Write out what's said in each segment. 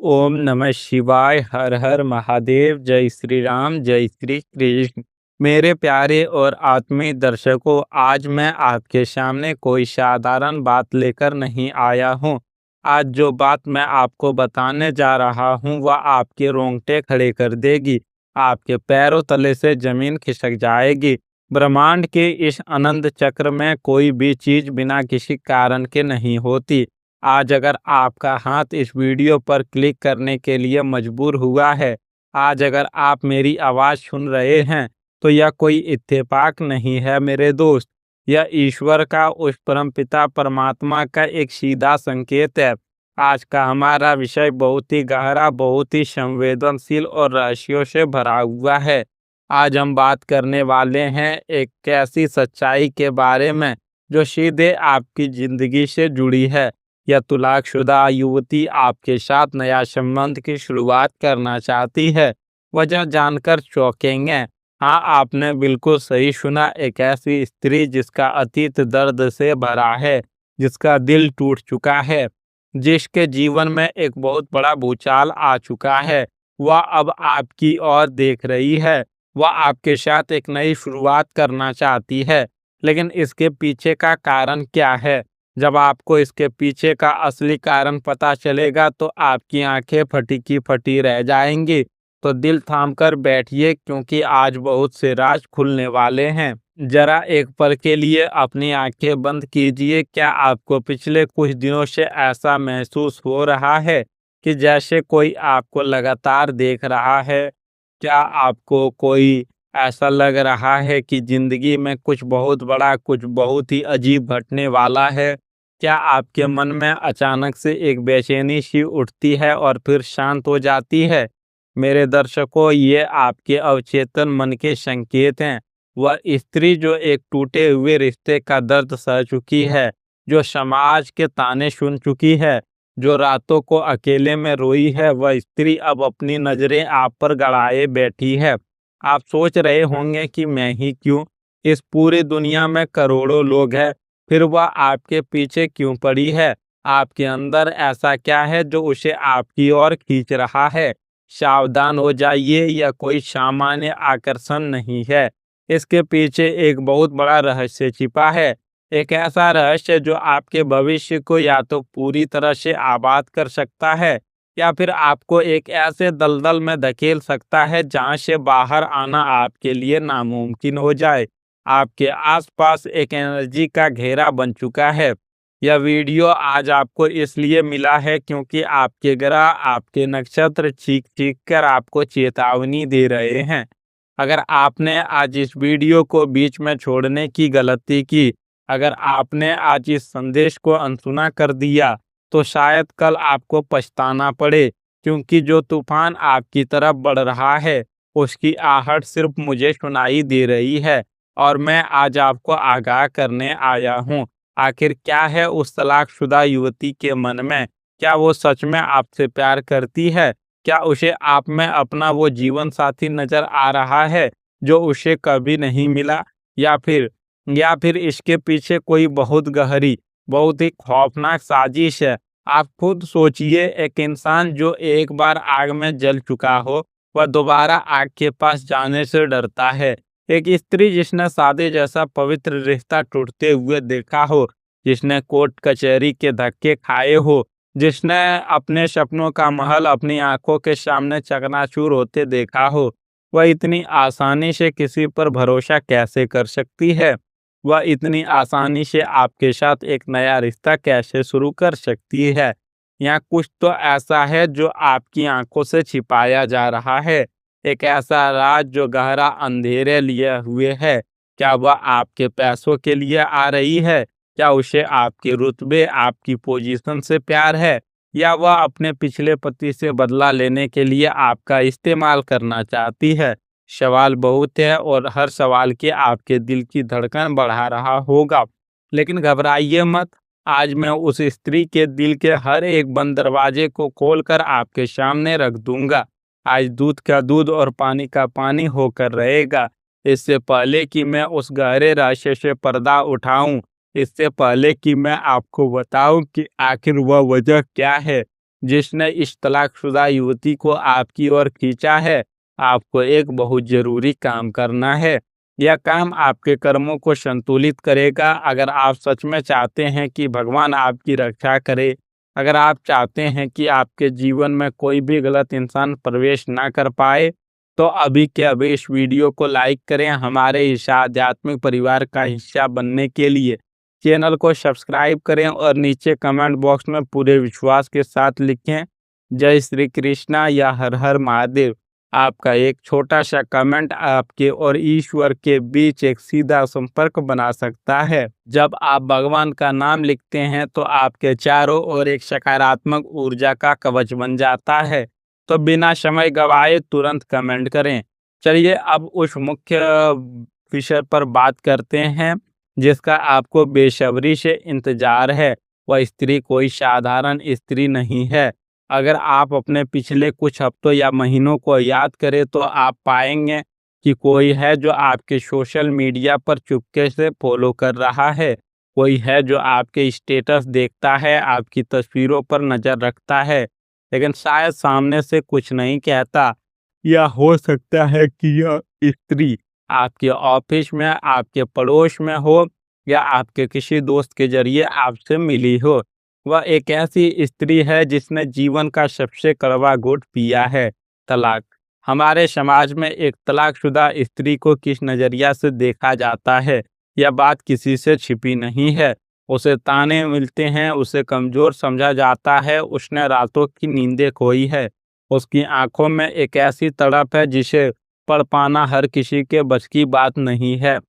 ओम नमः शिवाय। हर हर महादेव। जय श्री राम, जय श्री कृष्ण। मेरे प्यारे और आत्मीय दर्शकों, आज मैं आपके सामने कोई साधारण बात लेकर नहीं आया हूँ। आज जो बात मैं आपको बताने जा रहा हूँ वह आपके रोंगटे खड़े कर देगी। आपके पैरों तले से जमीन खिसक जाएगी। ब्रह्मांड के इस अनंत चक्र में कोई भी चीज बिना किसी कारण के नहीं होती। आज अगर आपका हाथ इस वीडियो पर क्लिक करने के लिए मजबूर हुआ है, आज अगर आप मेरी आवाज़ सुन रहे हैं, तो यह कोई इत्तेफाक नहीं है मेरे दोस्त। यह ईश्वर का, उस परमपिता परमात्मा का एक सीधा संकेत है। आज का हमारा विषय बहुत ही गहरा, बहुत ही संवेदनशील और रहस्यों से भरा हुआ है। आज हम बात करने वाले हैं एक ऐसी सच्चाई के बारे में जो सीधे आपकी जिंदगी से जुड़ी है। या तलाकशुदा युवती आपके साथ नया संबंध की शुरुआत करना चाहती है। वजह जानकर चौंकेंगे। हाँ, आपने बिल्कुल सही सुना। एक ऐसी स्त्री जिसका अतीत दर्द से भरा है, जिसका दिल टूट चुका है, जिसके जीवन में एक बहुत बड़ा भूचाल आ चुका है, वह अब आपकी ओर देख रही है। वह आपके साथ एक नई शुरुआत करना चाहती है। लेकिन इसके पीछे का कारण क्या है? जब आपको इसके पीछे का असली कारण पता चलेगा तो आपकी आंखें फटी की फटी रह जाएंगी। तो दिल थाम कर बैठिए, क्योंकि आज बहुत से राज खुलने वाले हैं। जरा एक पल के लिए अपनी आंखें बंद कीजिए। क्या आपको पिछले कुछ दिनों से ऐसा महसूस हो रहा है कि जैसे कोई आपको लगातार देख रहा है? क्या आपको कोई ऐसा लग रहा है कि जिंदगी में कुछ बहुत बड़ा, कुछ बहुत ही अजीब घटने वाला है? क्या आपके मन में अचानक से एक बेचैनी सी उठती है और फिर शांत हो जाती है? मेरे दर्शकों, ये आपके अवचेतन मन के संकेत हैं। वह स्त्री जो एक टूटे हुए रिश्ते का दर्द सह चुकी है, जो समाज के ताने सुन चुकी है, जो रातों को अकेले में रोई है, वह स्त्री अब अपनी नजरें आप पर गड़ाए बैठी है। आप सोच रहे होंगे कि मैं ही क्यों? इस पूरी दुनिया में करोड़ों लोग हैं, फिर वह आपके पीछे क्यों पड़ी है? आपके अंदर ऐसा क्या है जो उसे आपकी ओर खींच रहा है? सावधान हो जाइए, यह कोई सामान्य आकर्षण नहीं है। इसके पीछे एक बहुत बड़ा रहस्य छिपा है। एक ऐसा रहस्य जो आपके भविष्य को या तो पूरी तरह से आबाद कर सकता है, या फिर आपको एक ऐसे दलदल में धकेल सकता है जहां से बाहर आना आपके लिए नामुमकिन हो जाए। आपके आसपास एक एनर्जी का घेरा बन चुका है। यह वीडियो आज आपको इसलिए मिला है क्योंकि आपके ग्रह, आपके नक्षत्र चीख चीख कर आपको चेतावनी दे रहे हैं। अगर आपने आज इस वीडियो को बीच में छोड़ने की गलती की, अगर आपने आज इस संदेश को अनसुना कर दिया, तो शायद कल आपको पछताना पड़े। क्योंकि जो तूफान आपकी तरफ बढ़ रहा है, उसकी आहट सिर्फ मुझे सुनाई दे रही है, और मैं आज आपको आगाह करने आया हूँ। आखिर क्या है उस तलाकशुदा युवती के मन में? क्या वो सच में आपसे प्यार करती है? क्या उसे आप में अपना वो जीवन साथी नजर आ रहा है जो उसे कभी नहीं मिला? या फिर इसके पीछे कोई बहुत गहरी, बहुत ही खौफनाक साजिश है। आप खुद सोचिए, एक इंसान जो एक बार आग में जल चुका हो, वह दोबारा आग के पास जाने से डरता है। एक स्त्री जिसने शादी जैसा पवित्र रिश्ता टूटते हुए देखा हो, जिसने कोर्ट कचहरी के धक्के खाए हो, जिसने अपने सपनों का महल अपनी आंखों के सामने चकनाचूर होते देखा हो, वह इतनी आसानी से किसी पर भरोसा कैसे कर सकती है? वह इतनी आसानी से आपके साथ एक नया रिश्ता कैसे शुरू कर सकती है? यहाँ कुछ तो ऐसा है जो आपकी आंखों से छिपाया जा रहा है। एक ऐसा राज जो गहरा अंधेरे लिए हुए है। क्या वह आपके पैसों के लिए आ रही है? क्या उसे आपके रुतबे, आपकी पोजीशन से प्यार है? या वह अपने पिछले पति से बदला लेने के लिए आपका इस्तेमाल करना चाहती है? सवाल बहुत है, और हर सवाल के आपके दिल की धड़कन बढ़ा रहा होगा। लेकिन घबराइए मत। आज मैं उस स्त्री के दिल के हर एक बंद दरवाजे को खोलकर आपके सामने रख दूंगा। आज दूध का दूध और पानी का पानी होकर रहेगा। इससे पहले कि मैं उस गहरे रहस्य से पर्दा उठाऊं, इससे पहले कि मैं आपको बताऊं कि आखिर वह वजह क्या है जिसने इस तलाकशुदा युवती को आपकी ओर खींचा है। आपको एक बहुत जरूरी काम करना है। यह काम आपके कर्मों को संतुलित करेगा। अगर आप सच में चाहते हैं कि भगवान आपकी रक्षा करे, अगर आप चाहते हैं कि आपके जीवन में कोई भी गलत इंसान प्रवेश ना कर पाए, तो अभी के अभी इस वीडियो को लाइक करें। हमारे इस आध्यात्मिक परिवार का हिस्सा बनने के लिए चैनल को सब्सक्राइब करें और नीचे कमेंट बॉक्स में पूरे विश्वास के साथ लिखें, जय श्री कृष्णा या हर हर महादेव। आपका एक छोटा सा कमेंट आपके और ईश्वर के बीच एक सीधा संपर्क बना सकता है। जब आप भगवान का नाम लिखते हैं तो आपके चारों ओर एक सकारात्मक ऊर्जा का कवच बन जाता है। तो बिना समय गवाए तुरंत कमेंट करें। चलिए अब उस मुख्य विषय पर बात करते हैं जिसका आपको बेसब्री से इंतजार है। वह स्त्री कोई साधारण स्त्री नहीं है। अगर आप अपने पिछले कुछ हफ्तों या महीनों को याद करें तो आप पाएंगे कि कोई है जो आपके सोशल मीडिया पर चुपके से फॉलो कर रहा है। कोई है जो आपके स्टेटस देखता है, आपकी तस्वीरों पर नज़र रखता है, लेकिन शायद सामने से कुछ नहीं कहता। या हो सकता है कि यह स्त्री आपके ऑफिस में, आपके पड़ोस में हो, या आपके किसी दोस्त के जरिए आपसे मिली हो। वह एक ऐसी स्त्री है जिसने जीवन का सबसे कड़वा घूंट पिया है, तलाक। हमारे समाज में एक तलाकशुदा स्त्री को किस नज़रिया से देखा जाता है, यह बात किसी से छिपी नहीं है। उसे ताने मिलते हैं, उसे कमज़ोर समझा जाता है, उसने रातों की नींदें खोई है। उसकी आंखों में एक ऐसी तड़प है जिसे पढ़ पाना हर किसी के बस की बात नहीं है।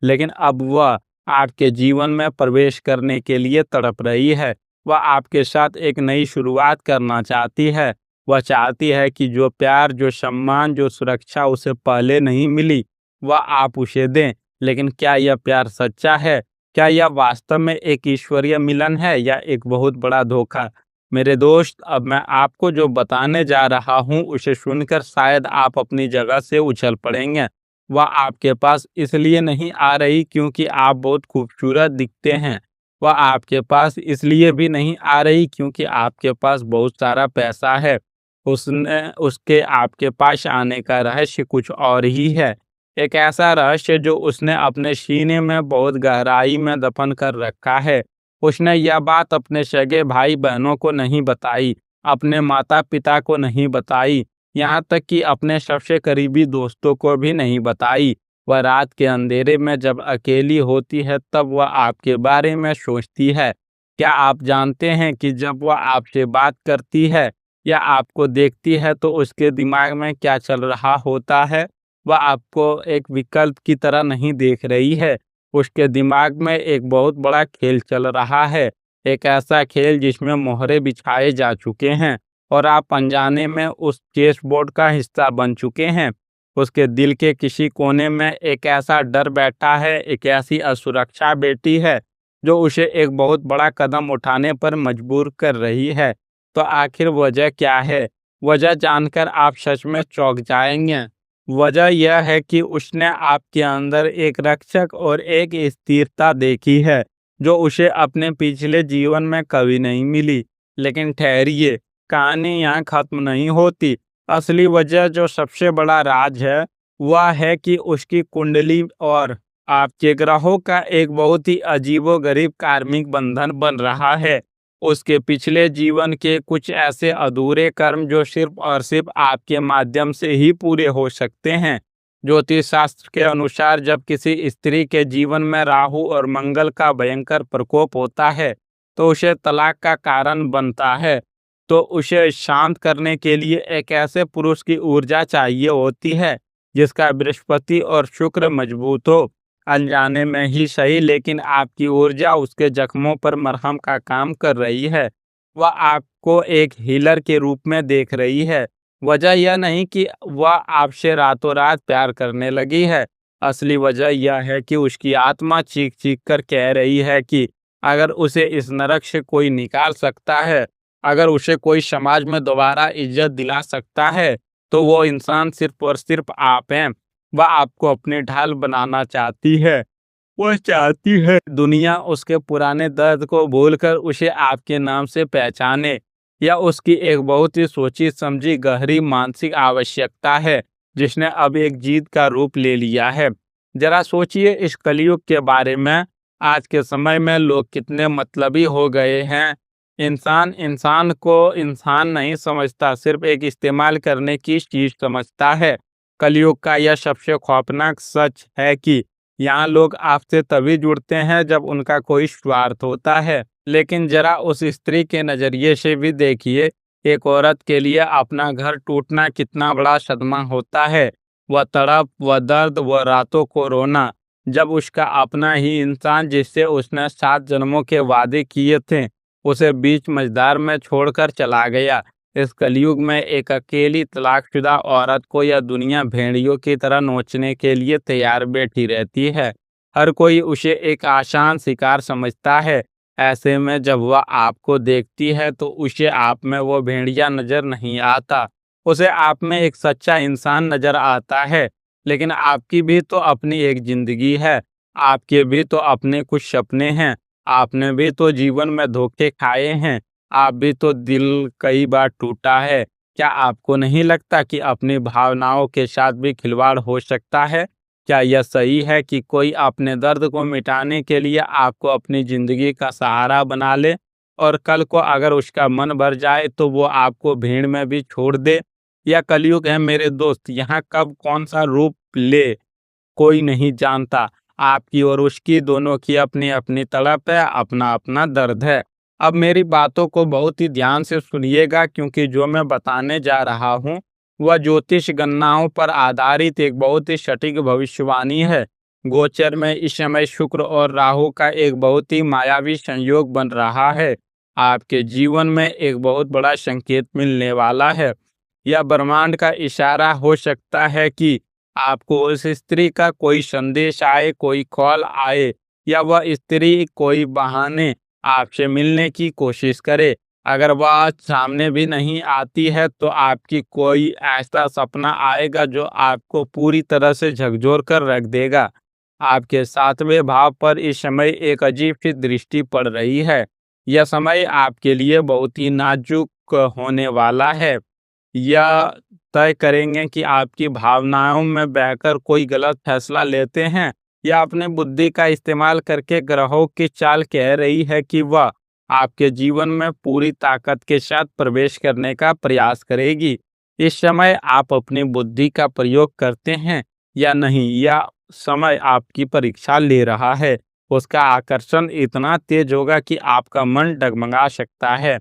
लेकिन अब वह आपके जीवन में प्रवेश करने के लिए तड़प रही है। वह आपके साथ एक नई शुरुआत करना चाहती है। वह चाहती है कि जो प्यार, जो सम्मान, जो सुरक्षा उसे पहले नहीं मिली, वह आप उसे दें। लेकिन क्या यह प्यार सच्चा है? क्या यह वास्तव में एक ईश्वरीय मिलन है या एक बहुत बड़ा धोखा? मेरे दोस्त, अब मैं आपको जो बताने जा रहा हूँ उसे सुनकर शायद आप अपनी जगह से उछल पड़ेंगे। वह आपके पास इसलिए नहीं आ रही क्योंकि आप बहुत खूबसूरत दिखते हैं। वह आपके पास इसलिए भी नहीं आ रही क्योंकि आपके पास बहुत सारा पैसा है। उसके आपके पास आने का रहस्य कुछ और ही है। एक ऐसा रहस्य जो उसने अपने सीने में बहुत गहराई में दफन कर रखा है। उसने यह बात अपने सगे भाई बहनों को नहीं बताई, अपने माता पिता को नहीं बताई, यहाँ तक कि अपने सबसे करीबी दोस्तों को भी नहीं बताई। वह रात के अंधेरे में जब अकेली होती है तब वह आपके बारे में सोचती है। क्या आप जानते हैं कि जब वह आपसे बात करती है या आपको देखती है तो उसके दिमाग में क्या चल रहा होता है? वह आपको एक विकल्प की तरह नहीं देख रही है। उसके दिमाग में एक बहुत बड़ा खेल चल रहा है। एक ऐसा खेल जिसमें मोहरे बिछाए जा चुके हैं और आप अनजाने में उस चेस बोर्ड का हिस्सा बन चुके हैं। उसके दिल के किसी कोने में एक ऐसा डर बैठा है, एक ऐसी असुरक्षा बैठी है जो उसे एक बहुत बड़ा कदम उठाने पर मजबूर कर रही है। तो आखिर वजह क्या है? वजह जानकर आप सच में चौंक जाएंगे। वजह यह है कि उसने आपके अंदर एक रक्षक और एक स्थिरता देखी है जो उसे अपने पिछले जीवन में कभी नहीं मिली। लेकिन ठहरिए, कहानी यहाँ खत्म नहीं होती। असली वजह, जो सबसे बड़ा राज है, वह है कि उसकी कुंडली और आपके ग्रहों का एक बहुत ही अजीबोगरीब कार्मिक बंधन बन रहा है। उसके पिछले जीवन के कुछ ऐसे अधूरे कर्म जो सिर्फ और सिर्फ आपके माध्यम से ही पूरे हो सकते हैं। ज्योतिष शास्त्र के अनुसार जब किसी स्त्री के जीवन में राहु और मंगल का भयंकर प्रकोप होता है तो उसे तलाक का कारण बनता है। तो उसे शांत करने के लिए एक ऐसे पुरुष की ऊर्जा चाहिए होती है जिसका बृहस्पति और शुक्र मजबूत हो। अनजाने में ही सही, लेकिन आपकी ऊर्जा उसके जख्मों पर मरहम का काम कर रही है। वह आपको एक हीलर के रूप में देख रही है। वजह यह नहीं कि वह आपसे रातों रात प्यार करने लगी है। असली वजह यह है कि उसकी आत्मा चीख चीख कर कह रही है कि अगर उसे इस नरक से कोई निकाल सकता है, अगर उसे कोई समाज में दोबारा इज्जत दिला सकता है, तो वो इंसान सिर्फ और सिर्फ आप हैं। वह आपको अपनी ढाल बनाना चाहती है। वह चाहती है दुनिया उसके पुराने दर्द को भूलकर उसे आपके नाम से पहचाने। यह उसकी एक बहुत ही सोची समझी गहरी मानसिक आवश्यकता है जिसने अब एक जीत का रूप ले लिया है। जरा सोचिए इस कलयुग के बारे में। आज के समय में लोग कितने मतलबी हो गए हैं। इंसान इंसान को इंसान नहीं समझता, सिर्फ एक इस्तेमाल करने की चीज समझता है। कलयुग का यह सबसे खौफनाक सच है कि यहाँ लोग आपसे तभी जुड़ते हैं जब उनका कोई स्वार्थ होता है। लेकिन जरा उस स्त्री के नजरिए से भी देखिए, एक औरत के लिए अपना घर टूटना कितना बड़ा सदमा होता है। वह तड़प, वह दर्द, वह रातों को रोना, जब उसका अपना ही इंसान जिससे उसने 7 जन्मों के वादे किए थे उसे बीच मझधार में छोड़कर चला गया। इस कलयुग में एक अकेली तलाकशुदा औरत को यह दुनिया भेड़ियों की तरह नोचने के लिए तैयार बैठी रहती है। हर कोई उसे एक आसान शिकार समझता है। ऐसे में जब वह आपको देखती है तो उसे आप में वो भेड़िया नजर नहीं आता, उसे आप में एक सच्चा इंसान नजर आता है। लेकिन आपकी भी तो अपनी एक जिंदगी है, आपके भी तो अपने कुछ सपने हैं, आपने भी तो जीवन में धोखे खाए हैं, आप भी तो दिल कई बार टूटा है। क्या आपको नहीं लगता कि अपनी भावनाओं के साथ भी खिलवाड़ हो सकता है? क्या यह सही है कि कोई अपने दर्द को मिटाने के लिए आपको अपनी जिंदगी का सहारा बना ले और कल को अगर उसका मन भर जाए तो वो आपको भीड़ में भी छोड़ दे? यह कलयुग है मेरे दोस्त, यहाँ कब कौन सा रूप ले कोई नहीं जानता। आपकी और उसकी दोनों की अपनी अपनी तड़प है, अपना अपना दर्द है। अब मेरी बातों को बहुत ही ध्यान से सुनिएगा क्योंकि जो मैं बताने जा रहा हूँ वह ज्योतिष गणनाओं पर आधारित एक बहुत ही सटीक भविष्यवाणी है। गोचर में इस समय शुक्र और राहु का एक बहुत ही मायावी संयोग बन रहा है। आपके जीवन में एक बहुत बड़ा संकेत मिलने वाला है। यह ब्रह्मांड का इशारा हो सकता है कि आपको उस स्त्री का कोई संदेश आए, कोई कॉल आए, या वह स्त्री कोई बहाने आपसे मिलने की कोशिश करे। अगर वह सामने भी नहीं आती है तो आपकी कोई ऐसा सपना आएगा जो आपको पूरी तरह से झकझोर कर रख देगा। आपके 7वें भाव पर इस समय एक अजीब सी दृष्टि पड़ रही है। यह समय आपके लिए बहुत ही नाजुक होने वाला है। यह तय करेंगे कि आपकी भावनाओं में बहकर कोई गलत फैसला लेते हैं या अपने बुद्धि का इस्तेमाल करके ग्रहों की चाल कह रही है कि वह आपके जीवन में पूरी ताकत के साथ प्रवेश करने का प्रयास करेगी। इस समय आप अपनी बुद्धि का प्रयोग करते हैं या नहीं, यह समय आपकी परीक्षा ले रहा है। उसका आकर्षण इतना तेज होगा कि आपका मन डगमगा सकता है।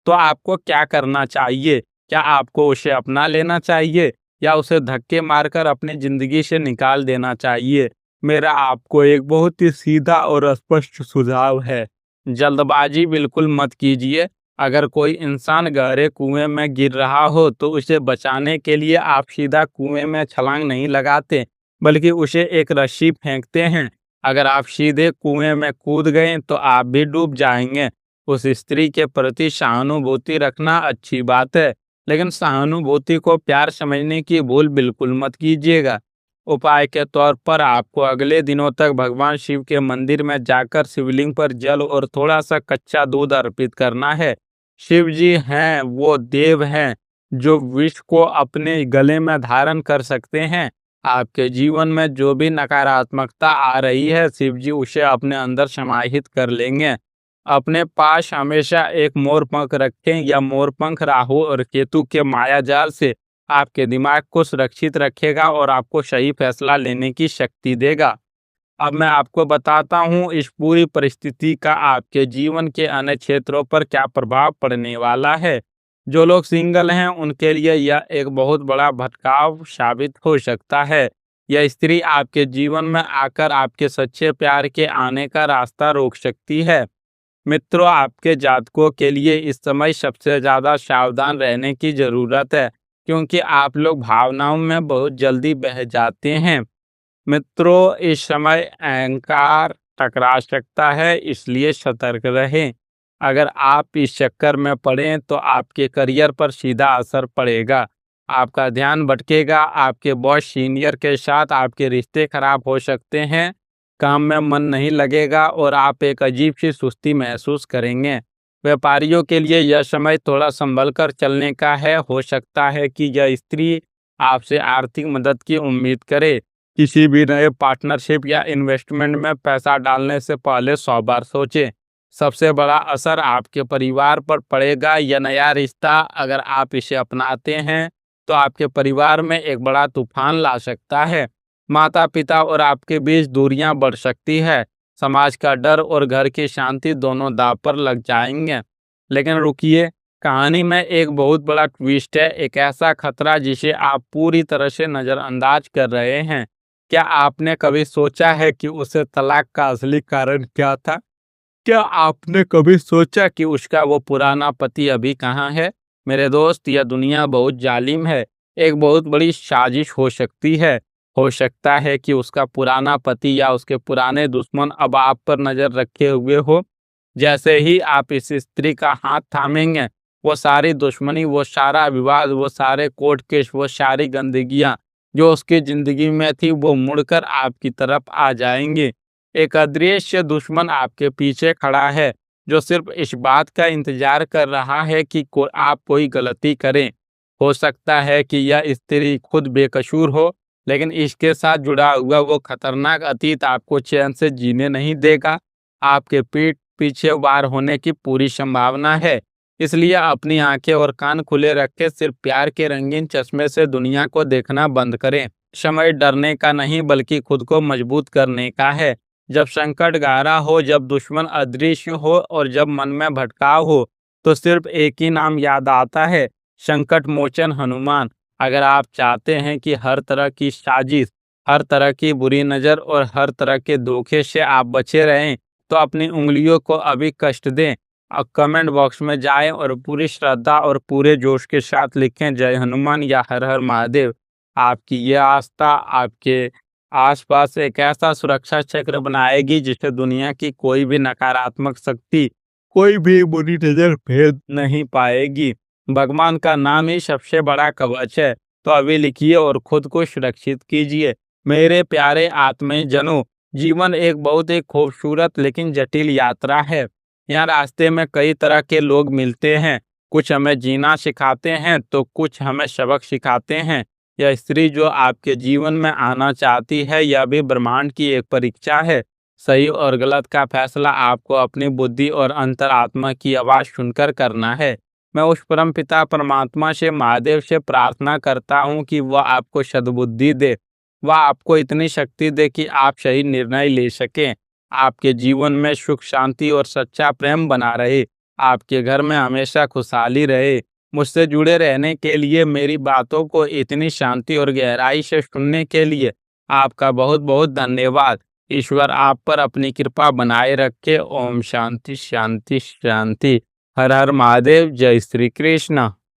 तो आपको क्या करना चाहिए? क्या आपको उसे अपना लेना चाहिए या उसे धक्के मारकर अपनी जिंदगी से निकाल देना चाहिए? मेरा आपको एक बहुत ही सीधा और स्पष्ट सुझाव है, जल्दबाजी बिल्कुल मत कीजिए। अगर कोई इंसान गहरे कुएं में गिर रहा हो तो उसे बचाने के लिए आप सीधा कुएं में छलांग नहीं लगाते, बल्कि उसे एक रस्सी फेंकते हैं। अगर आप सीधे कुएं में कूद गए तो आप भी डूब जाएंगे। उस स्त्री के प्रति सहानुभूति रखना अच्छी बात है, लेकिन सहानुभूति को प्यार समझने की भूल बिल्कुल मत कीजिएगा। उपाय के तौर पर आपको अगले दिनों तक भगवान शिव के मंदिर में जाकर शिवलिंग पर जल और थोड़ा सा कच्चा दूध अर्पित करना है। शिव जी हैं वो देव हैं जो विष को अपने गले में धारण कर सकते हैं। आपके जीवन में जो भी नकारात्मकता आ रही है शिव जी उसे अपने अंदर समाहित कर लेंगे। अपने पास हमेशा एक मोर पंख रखें, या मोर पंख राहु और केतु के माया जाल से आपके दिमाग को सुरक्षित रखेगा और आपको सही फैसला लेने की शक्ति देगा। अब मैं आपको बताता हूँ इस पूरी परिस्थिति का आपके जीवन के अन्य क्षेत्रों पर क्या प्रभाव पड़ने वाला है। जो लोग सिंगल हैं उनके लिए यह एक बहुत बड़ा भटकाव साबित हो सकता है। यह स्त्री आपके जीवन में आकर आपके सच्चे प्यार के आने का रास्ता रोक सकती है। मित्रों, आपके जातकों के लिए इस समय सबसे ज्यादा सावधान रहने की जरूरत है क्योंकि आप लोग भावनाओं में बहुत जल्दी बह जाते हैं। मित्रों, इस समय अहंकार टकरा सकता है, इसलिए सतर्क रहें। अगर आप इस चक्कर में पड़ें तो आपके करियर पर सीधा असर पड़ेगा। आपका ध्यान भटकेगा, आपके बॉस सीनियर के साथ आपके रिश्ते खराब हो सकते हैं, काम में मन नहीं लगेगा और आप एक अजीब सी सुस्ती महसूस करेंगे। व्यापारियों के लिए यह समय थोड़ा संभल कर चलने का है। हो सकता है कि यह स्त्री आपसे आर्थिक मदद की उम्मीद करे। किसी भी नए पार्टनरशिप या इन्वेस्टमेंट में पैसा डालने से पहले 100 बार सोचें। सबसे बड़ा असर आपके परिवार पर पड़ेगा। यह नया रिश्ता अगर आप इसे अपनाते हैं तो आपके परिवार में एक बड़ा तूफान ला सकता है। माता पिता और आपके बीच दूरियां बढ़ सकती है। समाज का डर और घर की शांति दोनों दांव पर लग जाएंगे। लेकिन रुकिए, कहानी में एक बहुत बड़ा ट्विस्ट है, एक ऐसा खतरा जिसे आप पूरी तरह से नज़रअंदाज कर रहे हैं। क्या आपने कभी सोचा है कि उसे तलाक का असली कारण क्या था? क्या आपने कभी सोचा कि उसका वो पुराना पति अभी कहाँ है? मेरे दोस्त, यह दुनिया बहुत जालिम है। एक बहुत बड़ी साजिश हो सकती है। हो सकता है कि उसका पुराना पति या उसके पुराने दुश्मन अब आप पर नजर रखे हुए हो। जैसे ही आप इस स्त्री का हाथ थामेंगे, वो सारी दुश्मनी, वो सारा विवाद, वो सारे कोर्ट केस, वो सारी गंदगियां जो उसकी जिंदगी में थी, वो मुड़कर आपकी तरफ आ जाएंगे। एक अदृश्य दुश्मन आपके पीछे खड़ा है, जो सिर्फ इस बात का इंतजार कर रहा है कि आप कोई गलती करें। हो सकता है कि यह स्त्री खुद बेकसूर हो, लेकिन इसके साथ जुड़ा हुआ वो खतरनाक अतीत आपको चैन से जीने नहीं देगा। आपके पीठ पीछे वार होने की पूरी संभावना है। इसलिए अपनी आंखें और कान खुले रख के सिर्फ प्यार के रंगीन चश्मे से दुनिया को देखना बंद करें। समय डरने का नहीं, बल्कि खुद को मजबूत करने का है। जब संकट गहरा हो, जब दुश्मन अदृश्य हो और जब मन में भटकाव हो, तो सिर्फ एक ही नाम याद आता है, संकट मोचन हनुमान। अगर आप चाहते हैं कि हर तरह की साजिश, हर तरह की बुरी नज़र और हर तरह के धोखे से आप बचे रहें, तो अपनी उंगलियों को अभी कष्ट दें। और कमेंट बॉक्स में जाएं और पूरी श्रद्धा और पूरे जोश के साथ लिखें, जय हनुमान या हर हर महादेव। आपकी यह आस्था आपके आसपास एक ऐसा सुरक्षा चक्र बनाएगी जिसे दुनिया की कोई भी नकारात्मक शक्ति, कोई भी बुरी नजर भेद नहीं पाएगी। भगवान का नाम ही सबसे बड़ा कवच है। तो अभी लिखिए और खुद को सुरक्षित कीजिए। मेरे प्यारे आत्मे जनों, जीवन एक बहुत ही खूबसूरत लेकिन जटिल यात्रा है। यहाँ रास्ते में कई तरह के लोग मिलते हैं। कुछ हमें जीना सिखाते हैं तो कुछ हमें सबक सिखाते हैं। यह स्त्री जो आपके जीवन में आना चाहती है, यह भी ब्रह्मांड की एक परीक्षा है। सही और गलत का फैसला आपको अपनी बुद्धि और अंतरात्मा की आवाज़ सुनकर करना है। मैं उस परम पिता परमात्मा से, महादेव से प्रार्थना करता हूँ कि वह आपको सद्बुद्धि दे, वह आपको इतनी शक्ति दे कि आप सही निर्णय ले सकें। आपके जीवन में सुख, शांति और सच्चा प्रेम बना रहे। आपके घर में हमेशा खुशहाली रहे। मुझसे जुड़े रहने के लिए, मेरी बातों को इतनी शांति और गहराई से सुनने के लिए आपका बहुत बहुत धन्यवाद। ईश्वर आप पर अपनी कृपा बनाए रखे। ओम शांति शांति शांति। हर हर महादेव। जय श्री कृष्ण।